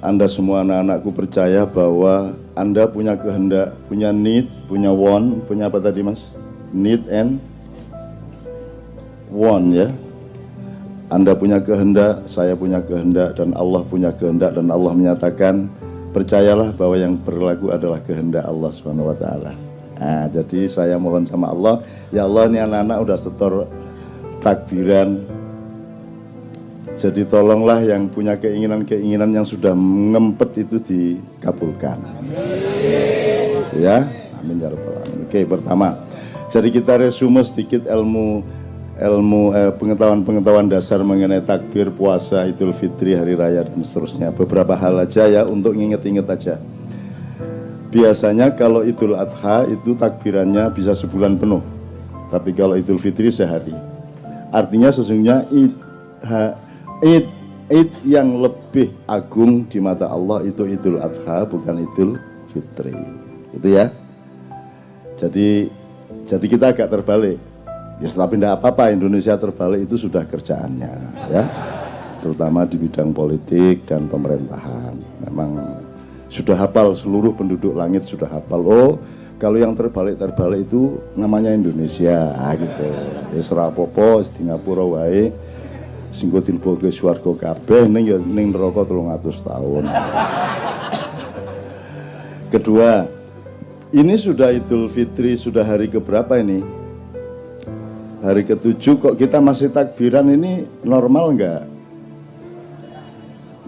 Anda semua anak-anakku percaya bahwa Anda punya kehendak, punya need, punya want, punya apa tadi mas? Need and want ya. Anda punya kehendak, saya punya kehendak, dan Allah punya kehendak, dan Allah menyatakan percayalah bahwa yang berlaku adalah kehendak Allah Subhanahu wa taala. Nah, jadi saya mohon sama Allah, ya Allah ini anak-anak udah setor takbiran. Jadi tolonglah yang punya keinginan-keinginan yang sudah ngempet itu dikabulkan. Amin. Itu ya. Amin ya rabbal alamin. Oke, pertama. Jadi kita resume sedikit pengetahuan dasar mengenai takbir, puasa, Idul Fitri, hari raya dan seterusnya. Beberapa hal aja ya untuk nginget-inget aja. Biasanya kalau Idul Adha itu takbirannya bisa sebulan penuh. Tapi kalau Idul Fitri sehari. Artinya sesungguhnya Id yang lebih agung di mata Allah itu Idul Adha, bukan Idul Fitri. Itu ya. Jadi kita agak terbalik. Ya tapi tidak apa-apa, Indonesia terbalik itu sudah kerjaannya ya. Terutama di bidang politik dan pemerintahan. Memang sudah hafal, seluruh penduduk langit sudah hafal. Oh, kalau yang terbalik itu namanya Indonesia gitu. Wis ora apa-apa, Singapura wae. Sing dilboke swarga kabeh ning neraka 300 tahun. Kedua, ini sudah Idul Fitri, sudah hari keberapa ini? Hari ke-7 kok kita masih takbiran, ini normal enggak?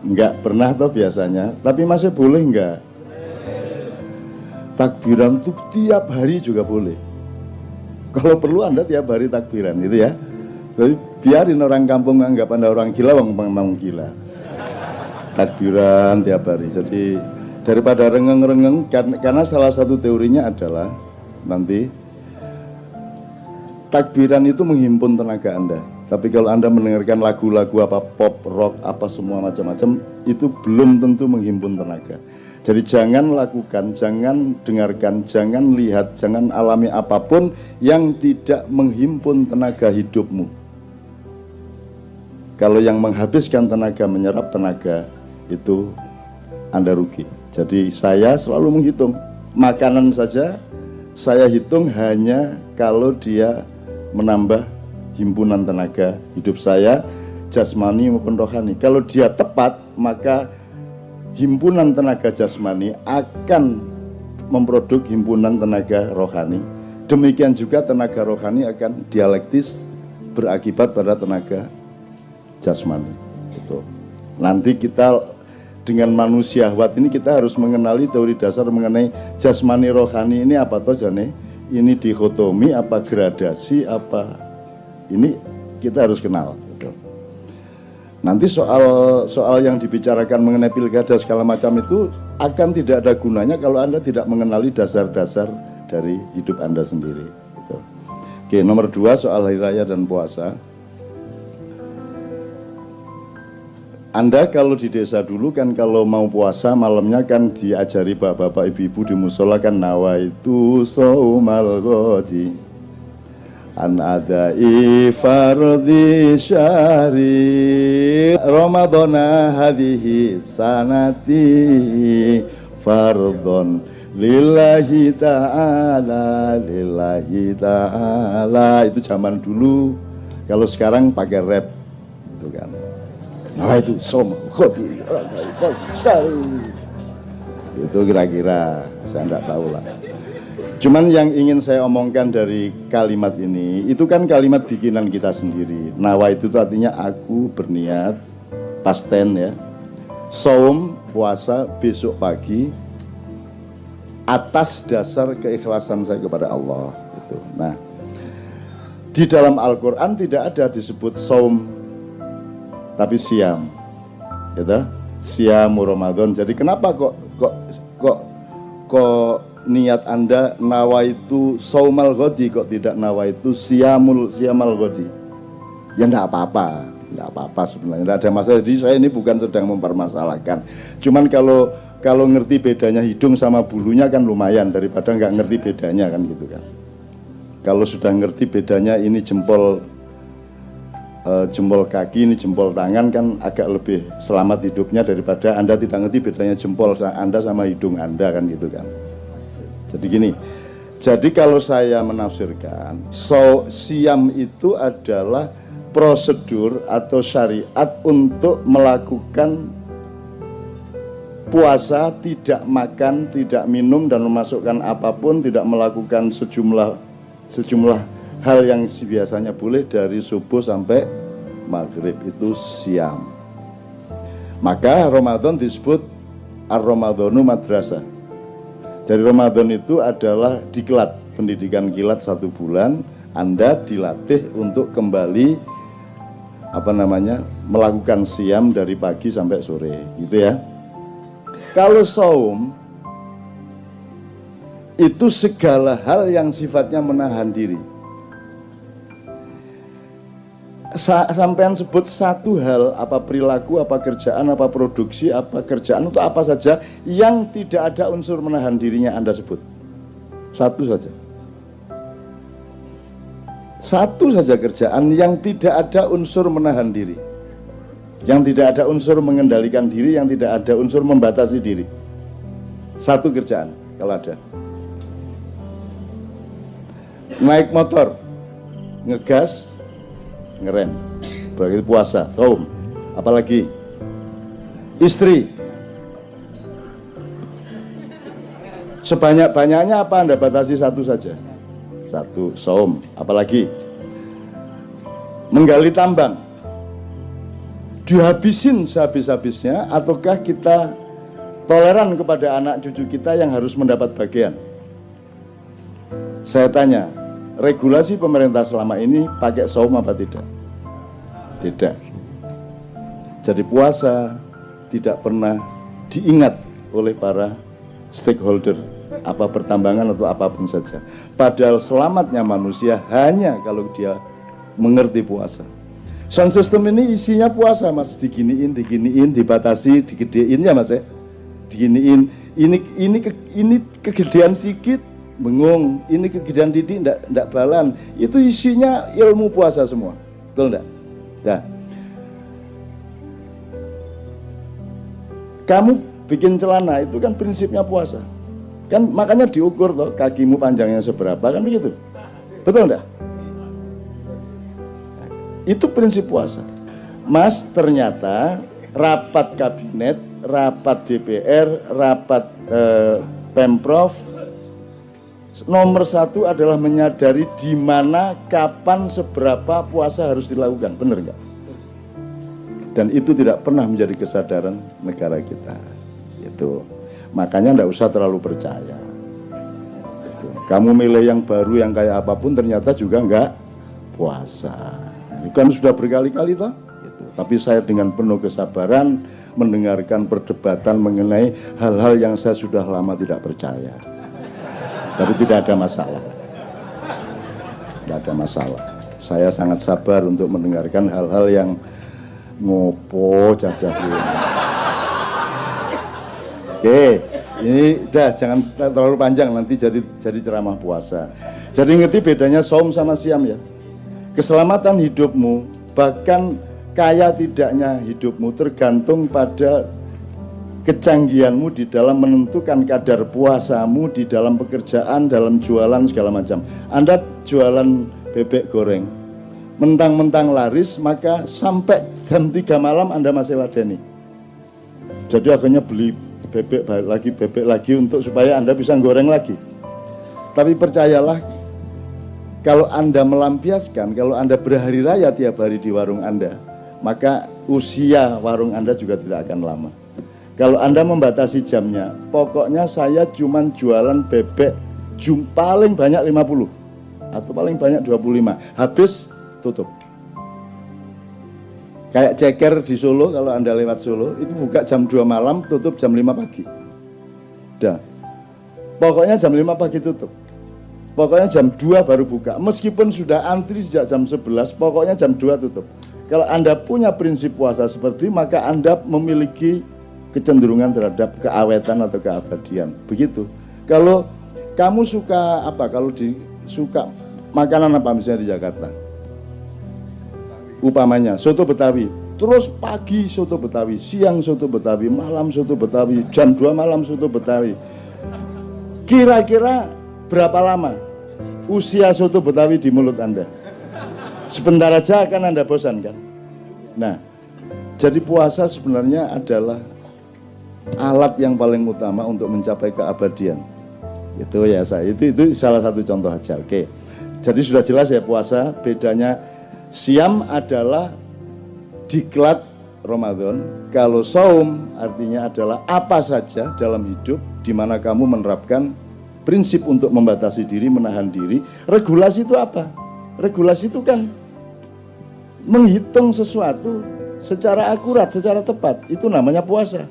Enggak pernah toh biasanya, tapi masih boleh enggak? Takbiran tuh tiap hari juga boleh. Kalau perlu Anda tiap hari takbiran gitu ya. Jadi biarin orang kampung anggap Anda orang gila, memang gila. Takbiran tiap hari. Jadi daripada rengeng-rengeng, karena salah satu teorinya adalah nanti takbiran itu menghimpun tenaga Anda. Tapi kalau Anda mendengarkan lagu-lagu apa pop, rock, apa semua macam-macam, itu belum tentu menghimpun tenaga. Jadi jangan lakukan, jangan dengarkan, jangan lihat, jangan alami apapun yang tidak menghimpun tenaga hidupmu. Kalau yang menghabiskan tenaga, menyerap tenaga, itu Anda rugi. Jadi saya selalu menghitung. Makanan saja saya hitung hanya kalau dia menambah himpunan tenaga hidup saya, jasmani maupun rohani. Kalau dia tepat, maka himpunan tenaga jasmani akan memproduk himpunan tenaga rohani. Demikian juga tenaga rohani akan dialektis berakibat pada tenaga jasmani. Itu. Nanti kita dengan manusia syahwat ini kita harus mengenali teori dasar mengenai jasmani rohani ini apa toh jane? Ini dikotomi apa gradasi apa, ini kita harus kenal gitu. Nanti soal yang dibicarakan mengenai pilkada segala macam itu akan tidak ada gunanya kalau Anda tidak mengenali dasar-dasar dari hidup Anda sendiri gitu. Oke, nomor 2 soal hari raya dan puasa. Anda kalau di desa dulu kan kalau mau puasa malamnya kan diajari bapak-bapak ibu-ibu di musola kan nawaitu saumal ghadi an adai fardhi syahri ramadhana hadhihi sanati fardhon lillahi ta'ala itu zaman dulu. Kalau sekarang pakai rap itu kan. Nah itu som khoti itu kira-kira saya enggak tahu lah. Cuman yang ingin saya omongkan dari kalimat ini itu kan kalimat bikinan kita sendiri. Nawa itu artinya aku berniat, pasten ya. Saum puasa besok pagi atas dasar keikhlasan saya kepada Allah itu. Nah, di dalam Al-Qur'an tidak ada disebut saum tapi siam, gitu, siam Ramadan. Jadi kenapa kok niat Anda nawaitu saumal ghadi kok tidak nawaitu siamal ghadi? Ya enggak apa-apa sebenarnya, enggak ada masalah. Jadi saya ini bukan sedang mempermasalahkan. Cuman kalau ngerti bedanya hidung sama bulunya kan lumayan daripada nggak ngerti bedanya kan gitu kan. Kalau sudah ngerti bedanya ini jempol jempol kaki, ini jempol tangan kan agak lebih selamat hidupnya daripada Anda tidak ngerti bedanya jempol Anda sama hidung Anda kan gitu kan. Jadi gini, jadi kalau saya menafsirkan, siam itu adalah prosedur atau syariat untuk melakukan puasa, tidak makan, tidak minum dan memasukkan apapun, tidak melakukan sejumlah hal yang biasanya boleh dari subuh sampai maghrib, itu siam. Maka Ramadan disebut Ar-Ramadhanu Madrasah. Jadi Ramadan itu adalah diklat, pendidikan kilat 1 bulan. Anda dilatih untuk kembali melakukan siam dari pagi sampai sore, gitu ya. Kalau saum itu segala hal yang sifatnya menahan diri. Sampean sebut satu hal, apa perilaku, apa kerjaan, apa produksi, apa kerjaan, untuk apa saja yang tidak ada unsur menahan dirinya Anda sebut. Satu saja. Satu saja kerjaan yang tidak ada unsur menahan diri, yang tidak ada unsur mengendalikan diri, yang tidak ada unsur membatasi diri. Satu kerjaan kalau ada. Naik motor, ngegas, ngerem, berarti puasa, saum. Apalagi istri, sebanyak-banyaknya apa Anda batasi satu saja, satu, saum. Apalagi menggali tambang, dihabisin sehabis-habisnya, ataukah kita toleran kepada anak cucu kita yang harus mendapat bagian? Saya tanya, regulasi pemerintah selama ini pakai saum apa tidak? Tidak. Jadi puasa tidak pernah diingat oleh para stakeholder, apa pertambangan atau apapun saja. Padahal selamatnya manusia hanya kalau dia mengerti puasa. Sound system ini isinya puasa, Mas. Diginiin, dibatasi, digedein ya, Mas ya. Diginiin, ini kegedean dikit bengung, ini kegedean titik ndak balan. Itu isinya ilmu puasa semua. Betul ndak? Nah, kamu bikin celana itu kan prinsipnya puasa. Kan makanya diukur toh, kakimu panjangnya seberapa, kan begitu. Betul ndak? Itu prinsip puasa. Mas, ternyata rapat kabinet, rapat DPR, rapat Pemprov, nomor 1 adalah menyadari di mana, kapan, seberapa puasa harus dilakukan, benar nggak? Dan itu tidak pernah menjadi kesadaran negara kita. Itu makanya nggak usah terlalu percaya. Itu. Kamu milih yang baru yang kayak apapun ternyata juga nggak puasa. Ini kan sudah berkali-kali toh. Gitu. Tapi saya dengan penuh kesabaran mendengarkan perdebatan mengenai hal-hal yang saya sudah lama tidak percaya. Tapi tidak ada masalah. Tidak ada masalah. Saya sangat sabar untuk mendengarkan hal-hal yang ngopo cah-cah. Oke, ini udah jangan terlalu panjang, nanti jadi ceramah puasa. Jadi ngerti bedanya saum sama siam ya. Keselamatan hidupmu, bahkan kaya tidaknya hidupmu tergantung pada kecanggihanmu di dalam menentukan kadar puasamu di dalam pekerjaan, dalam jualan segala macam. Anda jualan bebek goreng, mentang-mentang laris, maka sampai jam 3 malam Anda masih ladeni. Jadi akhirnya beli bebek lagi untuk supaya Anda bisa goreng lagi. Tapi percayalah, kalau Anda melampiaskan, kalau Anda berhari raya tiap hari di warung Anda, maka usia warung Anda juga tidak akan lama. Kalau Anda membatasi jamnya, pokoknya saya cuma jualan bebek paling banyak 50 atau paling banyak 25, habis tutup. Kayak ceker di Solo, kalau Anda lewat Solo itu buka jam 2 malam, tutup jam 5 pagi. Dah. Pokoknya jam 5 pagi tutup. Pokoknya jam 2 baru buka. Meskipun sudah antri sejak jam 11, pokoknya jam 2 tutup. Kalau Anda punya prinsip puasa seperti, maka Anda memiliki kecenderungan terhadap keawetan atau keabadian. Begitu. Kalau kamu suka apa? Kalau suka makanan apa misalnya di Jakarta? Upamanya soto Betawi, terus pagi soto Betawi, siang soto Betawi, malam soto Betawi, jam 2 malam soto Betawi. Kira-kira berapa lama usia soto Betawi di mulut Anda? Sebentar aja akan Anda bosan kan? Nah, jadi puasa sebenarnya adalah alat yang paling utama untuk mencapai keabadian. Itu ya saya, itu salah satu contoh aja. Oke. Jadi sudah jelas ya puasa, bedanya siam adalah diklat Ramadan. Kalau saum artinya adalah apa saja dalam hidup di mana kamu menerapkan prinsip untuk membatasi diri, menahan diri. Regulasi itu apa? Regulasi itu kan menghitung sesuatu secara akurat, secara tepat. Itu namanya puasa.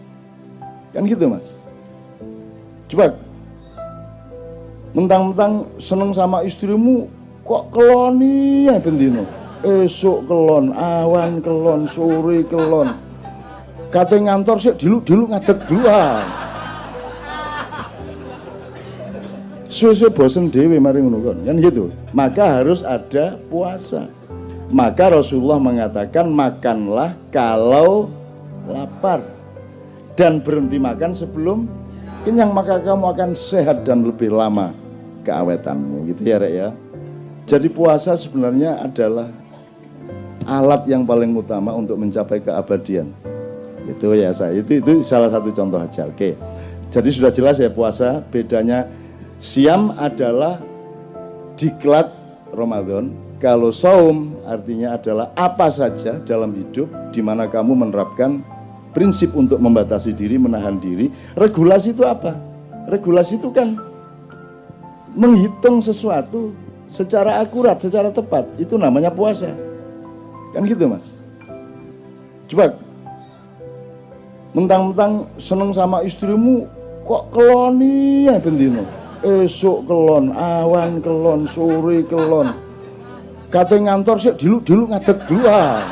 Kan gitu Mas. Coba mentang-mentang seneng sama istrimu kok keloni ya bendino. Esok kelon, awan kelon, sore kelon. Kate ngantor sih dilu ngadeg duluan. Suwe-suwe bosen dewe mari ngono kan gitu. Maka harus ada puasa. Maka Rasulullah mengatakan makanlah kalau lapar dan berhenti makan sebelum kenyang, maka kamu akan sehat dan lebih lama keawetanmu, gitu ya Rek ya. Jadi puasa sebenarnya adalah alat yang paling utama untuk mencapai keabadian. Itu ya saya, itu salah satu contoh aja. Oke. Jadi sudah jelas ya puasa, bedanya siam adalah diklat Ramadan. Kalau saum artinya adalah apa saja dalam hidup di mana kamu menerapkan prinsip untuk membatasi diri, menahan diri. Regulasi itu apa? Regulasi itu kan menghitung sesuatu secara akurat, secara tepat. Itu namanya puasa. Kan gitu Mas. Coba mentang-mentang seneng sama istrimu kok keloni ya bendino. Esok kelon, awan kelon, sore kelon. Kate ngantor sih dilu ngadeg duluan.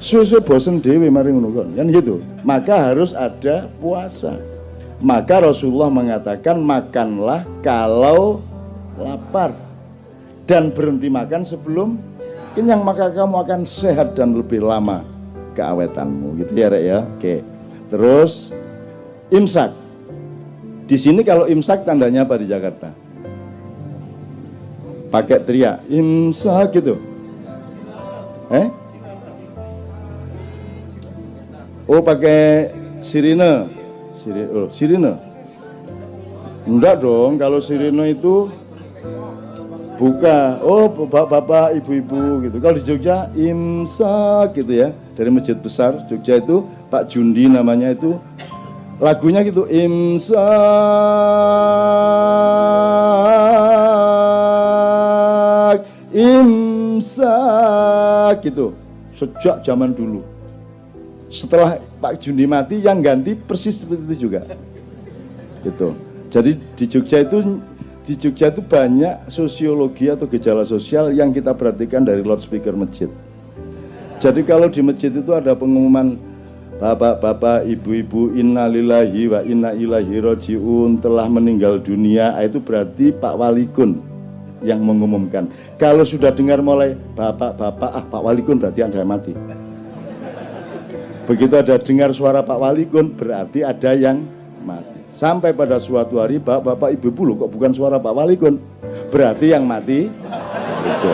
Suwe-suwe bosen dewe mari ngono kan gitu. Maka harus ada puasa. Maka Rasulullah mengatakan makanlah kalau lapar dan berhenti makan sebelum kenyang, maka kamu akan sehat dan lebih lama keawetanmu, gitu ya Rek ya. Oke. Terus imsak. Di sini kalau imsak tandanya apa di Jakarta? Pakai teriak imsak gitu. Oh pakai sirine. Sirine. Enggak dong, kalau sirine itu buka. Oh bapak-bapak, ibu-ibu gitu. Kalau di Jogja imsak gitu ya. Dari masjid besar Jogja itu Pak Jundi namanya itu. Lagunya gitu imsak, imsak gitu. Sejak zaman dulu. Setelah Pak Jundi mati yang ganti persis seperti itu juga. Gitu. Jadi di Jogja itu banyak sosiologi atau gejala sosial yang kita perhatikan dari loudspeaker masjid. Jadi kalau di masjid itu ada pengumuman bapak-bapak, ibu-ibu, innalillahi wa inna ilaihi rajiun telah meninggal dunia, itu berarti Pak Walikun yang mengumumkan. Kalau sudah dengar mulai bapak-bapak, Pak Walikun berarti Anda mati. Begitu ada dengar suara Pak Walikun berarti ada yang mati. Sampai pada suatu hari bapak-bapak, ibu-ibu loh kok bukan suara Pak Walikun, berarti yang mati itu.